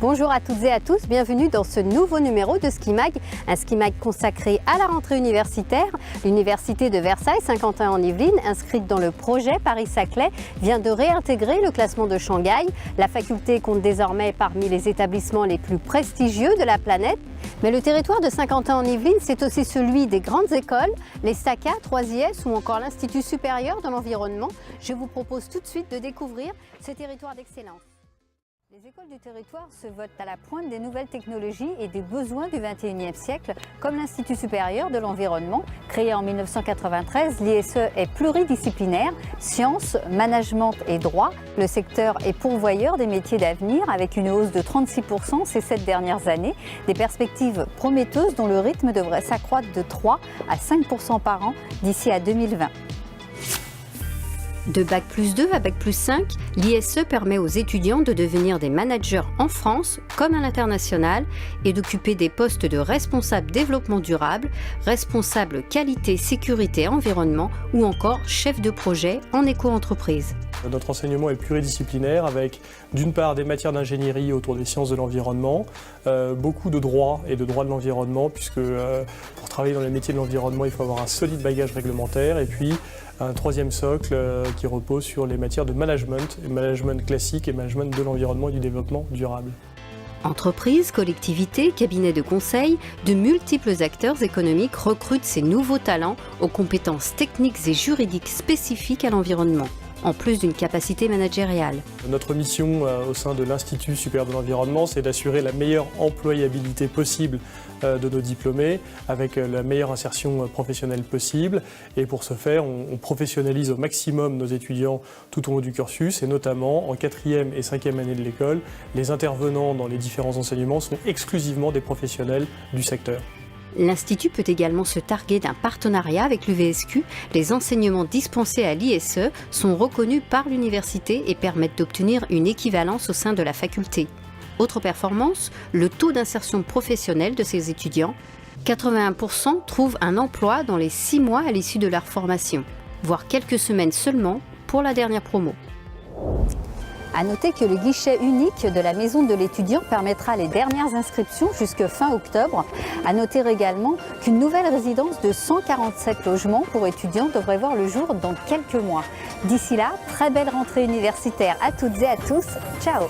Bonjour à toutes et à tous, bienvenue dans ce nouveau numéro de Ski Mag, un Ski Mag consacré à la rentrée universitaire. L'Université de Versailles, Saint-Quentin-en-Yvelines, inscrite dans le projet Paris-Saclay, vient de réintégrer le classement de Shanghai. La faculté compte désormais parmi les établissements les plus prestigieux de la planète. Mais le territoire de Saint-Quentin-en-Yvelines, c'est aussi celui des grandes écoles, les STACA, 3IS ou encore l'Institut supérieur de l'environnement. Je vous propose tout de suite de découvrir ce territoire d'excellence. Les écoles du territoire se votent à la pointe des nouvelles technologies et des besoins du XXIe siècle, comme l'Institut supérieur de l'environnement. Créé en 1993, l'ISE est pluridisciplinaire, sciences, management et droit. Le secteur est pourvoyeur des métiers d'avenir avec une hausse de 36% ces 7 dernières années. Des perspectives prometteuses dont le rythme devrait s'accroître de 3 à 5% par an d'ici à 2020. De Bac+2 à Bac+5, l'ISE permet aux étudiants de devenir des managers en France comme à l'international et d'occuper des postes de responsable développement durable, responsable qualité, sécurité, environnement ou encore chef de projet en éco-entreprise. Notre enseignement est pluridisciplinaire avec d'une part des matières d'ingénierie autour des sciences de l'environnement, beaucoup de droit et de droit de l'environnement puisque pour travailler dans les métiers de l'environnement il faut avoir un solide bagage réglementaire et puis un troisième socle qui repose sur les matières de management classique et management de l'environnement et du développement durable. Entreprises, collectivités, cabinets de conseil, de multiples acteurs économiques recrutent ces nouveaux talents aux compétences techniques et juridiques spécifiques à l'environnement, en plus d'une capacité managériale. Notre mission au sein de l'Institut supérieur de l'environnement, c'est d'assurer la meilleure employabilité possible de nos diplômés, avec la meilleure insertion professionnelle possible. Et pour ce faire, on professionnalise au maximum nos étudiants tout au long du cursus, et notamment en 4e et 5e année de l'école, les intervenants dans les différents enseignements sont exclusivement des professionnels du secteur. L'Institut peut également se targuer d'un partenariat avec l'UVSQ. Les enseignements dispensés à l'ISE sont reconnus par l'université et permettent d'obtenir une équivalence au sein de la faculté. Autre performance, le taux d'insertion professionnelle de ces étudiants. 81% trouvent un emploi dans les 6 mois à l'issue de leur formation, voire quelques semaines seulement pour la dernière promo. À noter que le guichet unique de la maison de l'étudiant permettra les dernières inscriptions jusque fin octobre. À noter également qu'une nouvelle résidence de 147 logements pour étudiants devrait voir le jour dans quelques mois. D'ici là, très belle rentrée universitaire à toutes et à tous. Ciao!